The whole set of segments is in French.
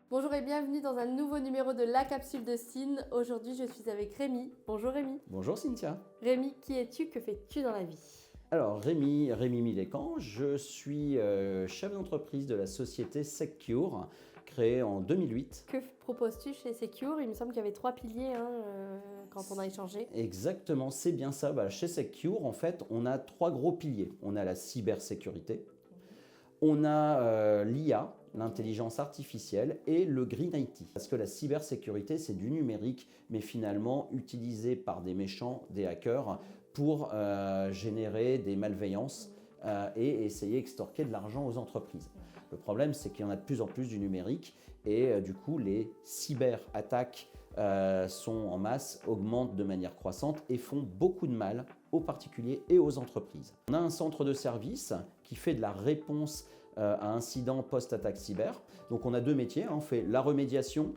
Bonjour et bienvenue dans un nouveau numéro de La Capsule de Cine. Aujourd'hui, je suis avec Rémi. Bonjour Rémi. Bonjour Cynthia. Rémi, qui es-tu? Que fais-tu dans la vie? Alors Rémi Millécan, je suis chef d'entreprise de la société Secure, créée en 2008. Que proposes-tu chez Secure? Il me semble qu'il y avait 3 piliers quand on a échangé. Exactement, c'est bien ça. Chez Secure, en fait, on a 3 gros piliers. On a la cybersécurité, on a l'IA, l'intelligence artificielle, et le Green IT. Parce que la cybersécurité, c'est du numérique, mais finalement utilisé par des méchants, des hackers, pour générer des malveillances et essayer d'extorquer de l'argent aux entreprises. Le problème, c'est qu'il y en a de plus en plus du numérique, et du coup, les cyberattaques sont en masse, augmentent de manière croissante et font beaucoup de mal aux particuliers et aux entreprises. On a un centre de service qui fait de la réponse à incidents post-attaque cyber. Donc on a 2 métiers, on fait la remédiation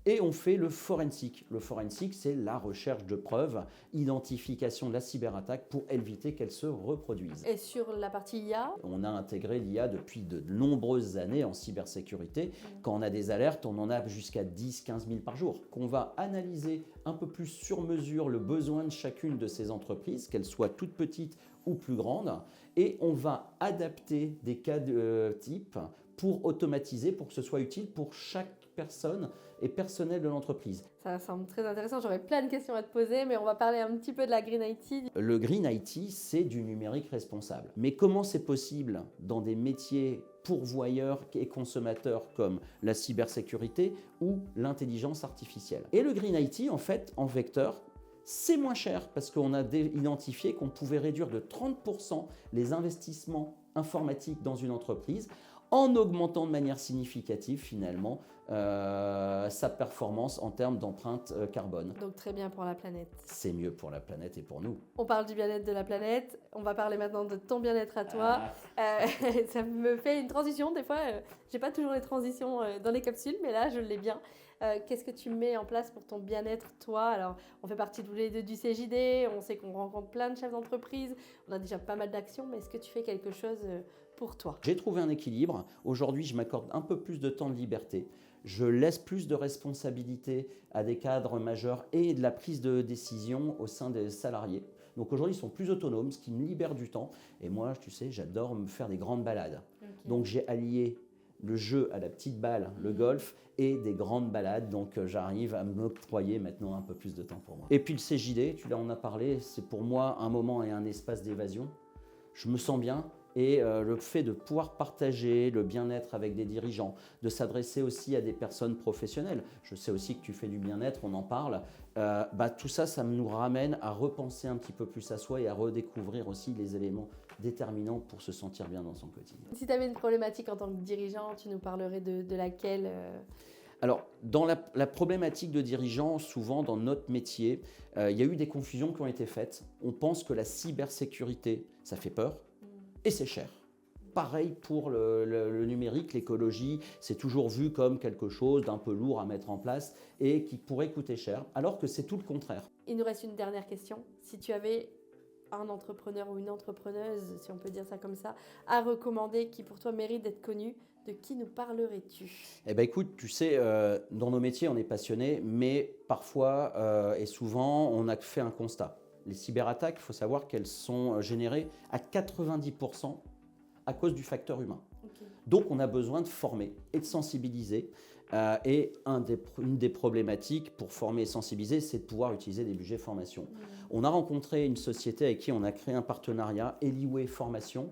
et on fait le forensique. Le forensique, c'est la recherche de preuves, identification de la cyberattaque pour éviter qu'elle se reproduise. Et sur la partie IA? On a intégré l'IA depuis de nombreuses années en cybersécurité. Quand on a des alertes, on en a jusqu'à 10-15 000 par jour. Qu'on va analyser un peu plus sur mesure le besoin de chacune de ces entreprises, qu'elles soient toutes petites ou plus grandes, et on va adapter des cas de type pour automatiser, pour que ce soit utile pour chaque personne et personnel de l'entreprise. Ça semble très intéressant, j'aurais plein de questions à te poser, mais on va parler un petit peu de la Green IT. Le Green IT, c'est du numérique responsable. Mais comment c'est possible dans des métiers pourvoyeurs et consommateurs comme la cybersécurité ou l'intelligence artificielle? Et le Green IT, en fait, en vecteur, c'est moins cher parce qu'on a identifié qu'on pouvait réduire de 30% les investissements informatiques dans une entreprise en augmentant de manière significative finalement sa performance en termes d'empreinte carbone. Donc très bien pour la planète. C'est mieux pour la planète et pour nous. On parle du bien-être de la planète, on va parler maintenant de ton bien-être à toi. Ça me fait une transition, des fois j'ai pas toujours les transitions dans les capsules, mais là je l'ai bien. Qu'est-ce que tu mets en place pour ton bien-être toi? Alors on fait partie tous les deux du CJD, on sait qu'on rencontre plein de chefs d'entreprise, on a déjà pas mal d'actions, mais est-ce que tu fais quelque chose pour toi? J'ai trouvé un équilibre. Aujourd'hui, je m'accorde un peu plus de temps de liberté. Je laisse plus de responsabilités à des cadres majeurs et de la prise de décision au sein des salariés. Donc aujourd'hui, ils sont plus autonomes, ce qui me libère du temps. Et moi, tu sais, j'adore me faire des grandes balades. Okay. Donc j'ai allié le jeu à la petite balle, le golf, et des grandes balades. Donc j'arrive à m'octroyer maintenant un peu plus de temps pour moi. Et puis le CJD, tu en as parlé, c'est pour moi un moment et un espace d'évasion. Je me sens bien. Et le fait de pouvoir partager le bien-être avec des dirigeants, de s'adresser aussi à des personnes professionnelles. Je sais aussi que tu fais du bien-être, on en parle. Tout ça, ça nous ramène à repenser un petit peu plus à soi et à redécouvrir aussi les éléments déterminants pour se sentir bien dans son quotidien. Si tu avais une problématique en tant que dirigeant, tu nous parlerais de laquelle Alors, dans la problématique de dirigeant, souvent dans notre métier, il y a eu des confusions qui ont été faites. On pense que la cybersécurité, ça fait peur. Et c'est cher. Pareil pour le numérique, l'écologie, c'est toujours vu comme quelque chose d'un peu lourd à mettre en place et qui pourrait coûter cher, alors que c'est tout le contraire. Il nous reste une dernière question. Si tu avais un entrepreneur ou une entrepreneuse, si on peut dire ça comme ça, à recommander qui pour toi mérite d'être connu, de qui nous parlerais-tu? Eh bien écoute, tu sais, dans nos métiers, on est passionné, mais parfois et souvent, on a fait un constat. Les cyberattaques, il faut savoir qu'elles sont générées à 90% à cause du facteur humain. Okay. Donc on a besoin de former et de sensibiliser. Et une des problématiques pour former et sensibiliser, c'est de pouvoir utiliser des budgets formation. On a rencontré une société avec qui on a créé un partenariat, Eliway Formation,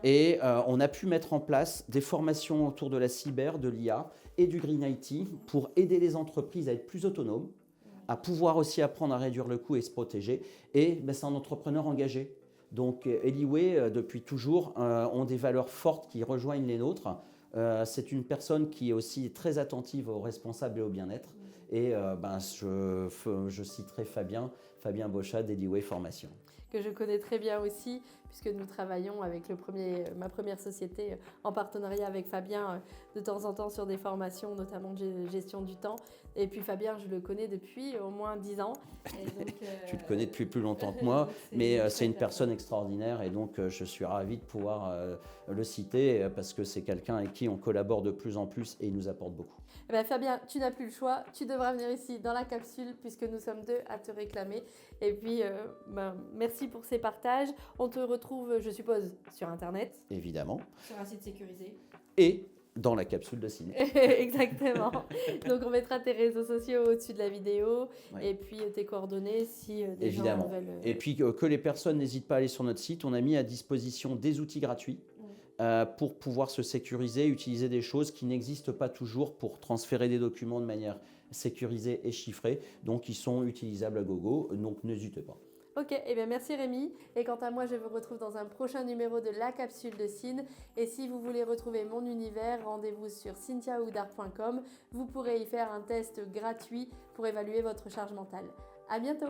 et on a pu mettre en place des formations autour de la cyber, de l'IA et du Green IT pour aider les entreprises à être plus autonomes, à pouvoir aussi apprendre à réduire le coût et se protéger. Et c'est un entrepreneur engagé. Donc Eliway, depuis toujours, ont des valeurs fortes qui rejoignent les nôtres. C'est une personne qui est aussi très attentive aux responsables et au bien-être. Et je citerai Fabien Bochat d'Eliway Formation. Que je connais très bien aussi, puisque nous travaillons avec ma première société en partenariat avec Fabien de temps en temps sur des formations, notamment de gestion du temps. Et puis Fabien, je le connais depuis au moins 10 ans. Et donc, Tu le connais depuis plus longtemps que moi, mais c'est une personne extraordinaire et donc je suis ravi de pouvoir le citer parce que c'est quelqu'un avec qui on collabore de plus en plus et il nous apporte beaucoup. Eh bien, Fabien, tu n'as plus le choix, tu devras venir ici dans la capsule puisque nous sommes deux à te réclamer. Et puis, merci pour ces partages. On te retrouve, je suppose, sur Internet. Évidemment. Sur un site sécurisé. Et dans la capsule de ciné. Exactement. Donc, on mettra tes réseaux sociaux au-dessus de la vidéo Ouais. et puis tes coordonnées si des Évidemment. gens veulent... Et puis que les personnes n'hésitent pas à aller sur notre site. On a mis à disposition des outils gratuits pour pouvoir se sécuriser, utiliser des choses qui n'existent pas toujours pour transférer des documents de manière sécurisée et chiffrée. Donc, ils sont utilisables à gogo. Donc, n'hésitez pas. Ok, eh bien merci Rémi. Et quant à moi, je vous retrouve dans un prochain numéro de la capsule de Cine. Et si vous voulez retrouver mon univers, rendez-vous sur cynthiaoudard.com. Vous pourrez y faire un test gratuit pour évaluer votre charge mentale. À bientôt.